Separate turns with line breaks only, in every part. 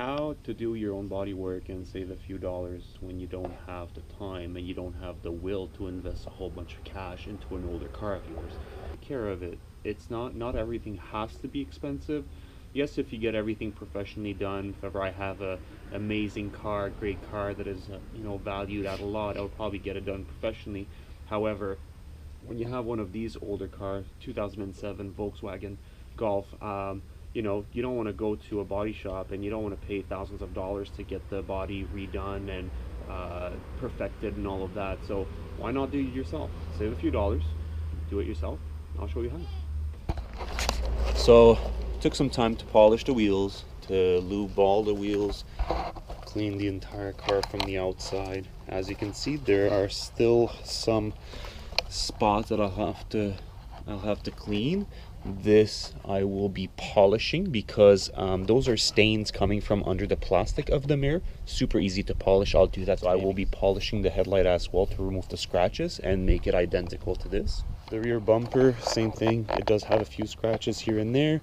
how to do your own body work and save a few dollars when you don't have the time and you don't have the will to invest a whole bunch of cash into an older car of yours. Take care of it. It's not everything has to be expensive. Yes, if you get everything professionally done, if ever I have a amazing car, great car that is valued at a lot, I'll probably get it done professionally. However, when you have one of these older cars, 2007 Volkswagen Golf, you don't want to go to a body shop and you don't want to pay thousands of dollars to get the body redone and perfected and all of that. So why not do it yourself? Save a few dollars, do it yourself. I'll show you how. So took some time to polish the wheels, to lube all the wheels, clean the entire car from the outside. As you can see, there are still some spots that I'll have to clean. This I will be polishing because those are stains coming from under the plastic of the mirror. Super easy to polish. I'll do that. So I will be polishing the headlight as well to remove the scratches and make it identical to this. The rear bumper, same thing. It does have a few scratches here and there.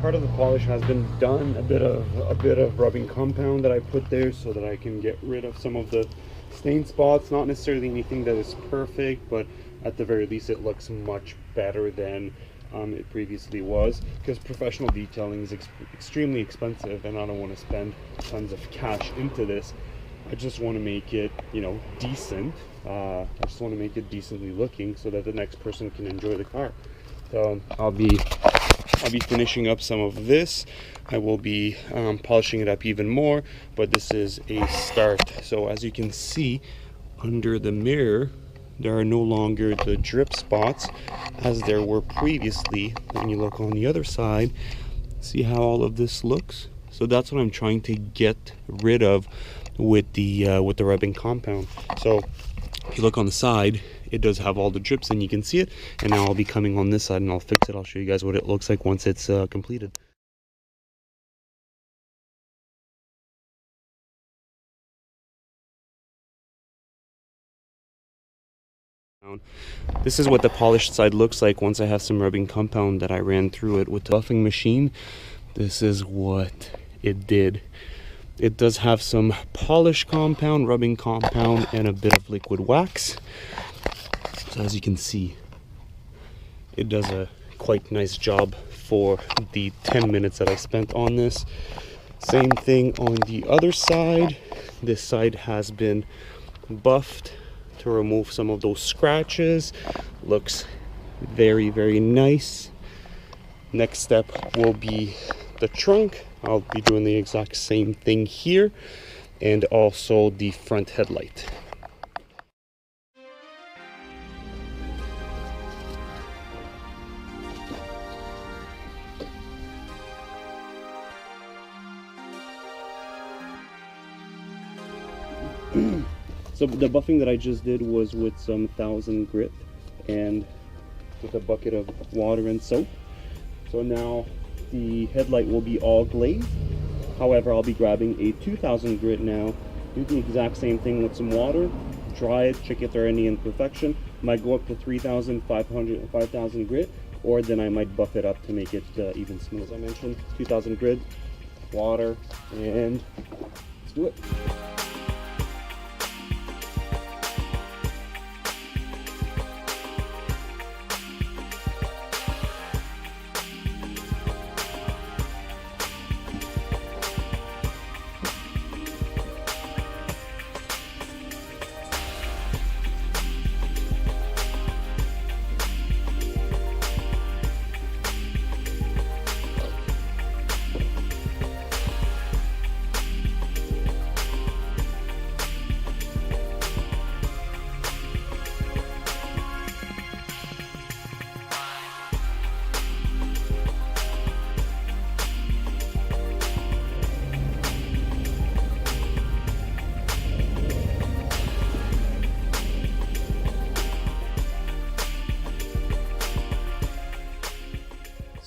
Part of the polish has been done. A bit of rubbing compound that I put there so that I can get rid of some of the stain spots. Not necessarily anything that is perfect, but at the very least it looks much better than it previously was, because professional detailing is extremely expensive and I don't want to spend tons of cash into this. I just want to make it decent. I just want to make it decently looking so that the next person can enjoy the car. So I'll be finishing up some of this. I will be polishing it up even more, but this is a start. So as you can see, under the mirror there are no longer the drip spots as there were previously. When you look on the other side, see how all of this looks? So that's what I'm trying to get rid of with the rubbing compound. So if you look on the side, it does have all the drips and you can see it. And now I'll be coming on this side and I'll fix it. I'll show you guys what it looks like once it's completed. This is what the polished side looks like once I have some rubbing compound that I ran through it with the buffing machine. This is what it did. It does have some polish compound, rubbing compound, and a bit of liquid wax. So as you can see, it does a quite nice job for the 10 minutes that I spent on this. Same thing on the other side. This side has been buffed to remove some of those scratches. Looks very, very nice. Next step will be the trunk. I'll be doing the exact same thing here, and also the front headlight. So the buffing that I just did was with some 1000 grit and with a bucket of water and soap. So now the headlight will be all glazed. However, I'll be grabbing a 2000 grit now, do the exact same thing with some water, dry it, check if there are any imperfection. Might go up to 3500 5000 grit, or then I might buff it up to make it even smooth. As I mentioned, 2000 grit, water, and let's do it.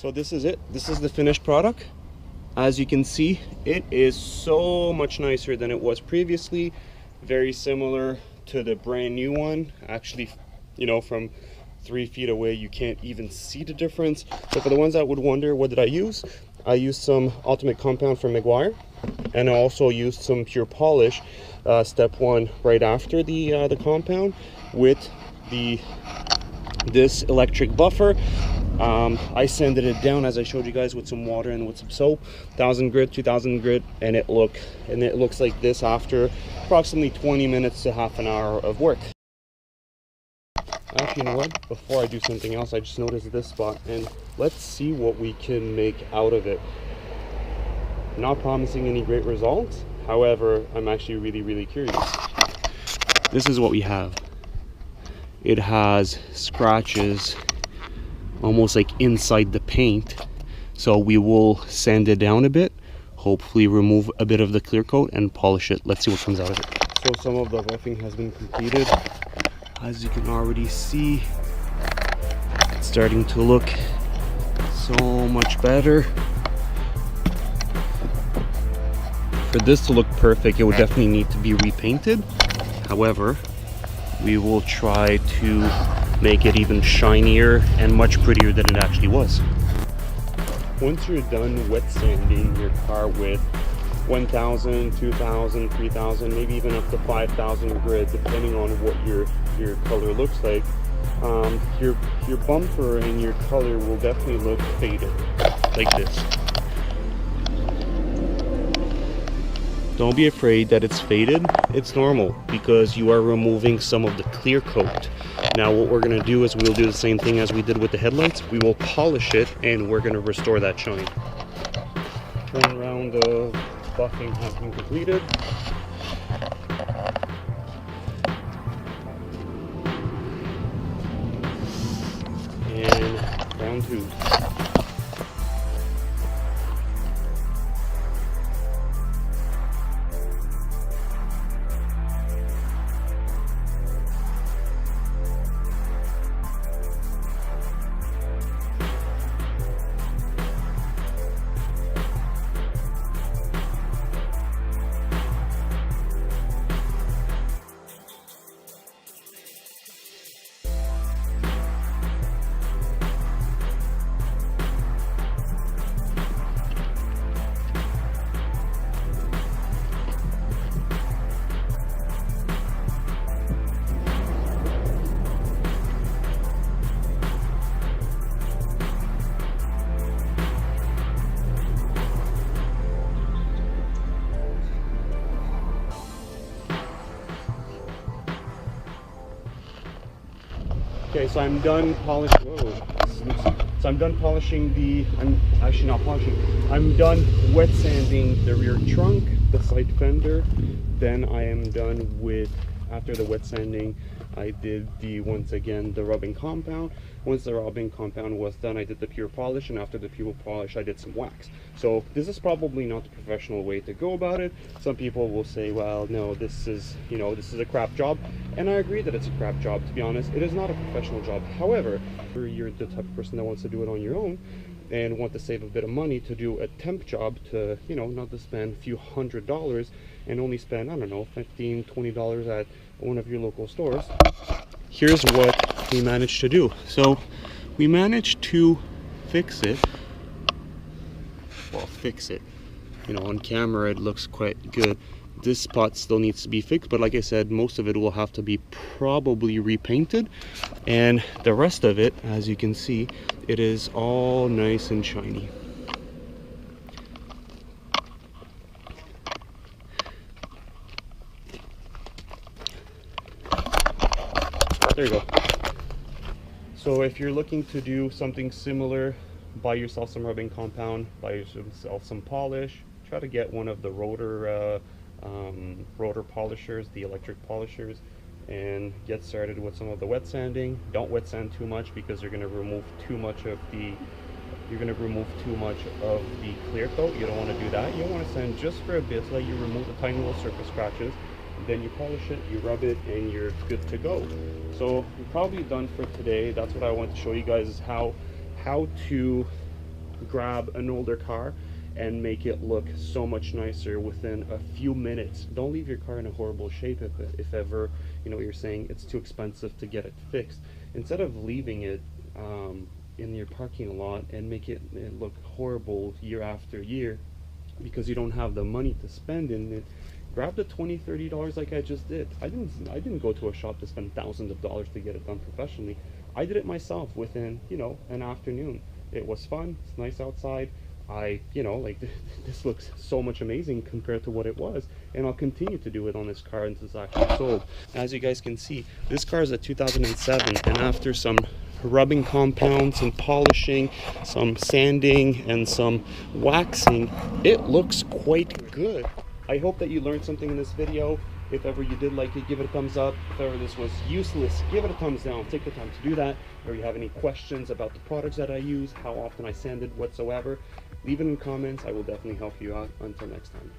So this is it. This is the finished product. As you can see, it is so much nicer than it was previously. Very similar to the brand new one. Actually, you know, from 3 feet away, you can't even see the difference. So for the ones that would wonder, what did I use? I used some Ultimate Compound from Meguiar, and I also used some Pure Polish, step 1 right after the compound with this electric buffer. I sanded it down, as I showed you guys, with some water and with some soap, 1000 grit, 2000 grit, and it looks like this after approximately 20 minutes to half an hour of work. Actually, you know what? Before I do something else, I just noticed this spot, and let's see what we can make out of it. Not promising any great results, however, I'm actually really curious. This is what we have. It has scratches almost like inside the paint, so we will sand it down a bit, hopefully remove a bit of the clear coat and polish it. Let's see what comes out of it. So some of the roughing has been completed. As you can already see, it's starting to look so much better. For this to look perfect, it would definitely need to be repainted. However, we will try to make it even shinier and much prettier than it actually was. Once you're done wet sanding your car with 1000, 2000, 3000, maybe even up to 5000 grit, depending on what your color looks like, your bumper and your color will definitely look faded, like this. Don't be afraid that it's faded. It's normal because you are removing some of the clear coat. Now what we're going to do is we'll do the same thing as we did with the headlights. We will polish it and we're going to restore that shine. One round of buffing has been completed. And round 2. Okay, so I'm done polishing. So I'm done polishing I'm actually not polishing. I'm done wet sanding the rear trunk, the side fender. Then I am done with, after the wet sanding, I did once again the rubbing compound. Once the rubbing compound was done, I did the pure polish, and after the pure polish, I did some wax. So this is probably not the professional way to go about it. Some people will say, well, no, this is a crap job, and I agree that it's a crap job. To be honest, it is not a professional job. However, if you're the type of person that wants to do it on your own and want to save a bit of money to do a temp job, to not to spend a few $100s and only spend, I don't know, $15, $20 at one of your local stores, here's what we managed to do. So we managed to fix it. Well, fix it. On camera it looks quite good. This spot still needs to be fixed, but like I said, most of it will have to be probably repainted, and the rest of it, as you can see, it is all nice and shiny. There you go. So if you're looking to do something similar, buy yourself some rubbing compound, buy yourself some polish, try to get one of the rotor polishers, the electric polishers, and get started with some of the wet sanding. Don't wet sand too much because you're going to remove too much of the clear coat. You don't want to do that. You want to sand just for a bit so that you remove the tiny little surface scratches. Then you polish it, you rub it, and you're good to go. So you're probably done for today. That's what I want to show you guys, is how to grab an older car and make it look so much nicer within a few minutes. Don't leave your car in a horrible shape if ever, you know, you're saying it's too expensive to get it fixed. Instead of leaving it in your parking lot and make it look horrible year after year because you don't have the money to spend in it, grab the $20-30 like I just did. I didn't go to a shop to spend thousands of dollars to get it done professionally. I did it myself within, you know, an afternoon. It was fun. It's nice outside. You know, like, this looks so much amazing compared to what it was, and I'll continue to do it on this car until it's actually sold. As you guys can see, this car is a 2007, and after some rubbing compound, some polishing, some sanding, and some waxing, it looks quite good. I hope that you learned something in this video. If ever you did like it, give it a thumbs up. If ever this was useless, give it a thumbs down. Take the time to do that. Or you have any questions about the products that I use, how often I sanded, whatsoever, leave it in the comments. I will definitely help you out. Until next time.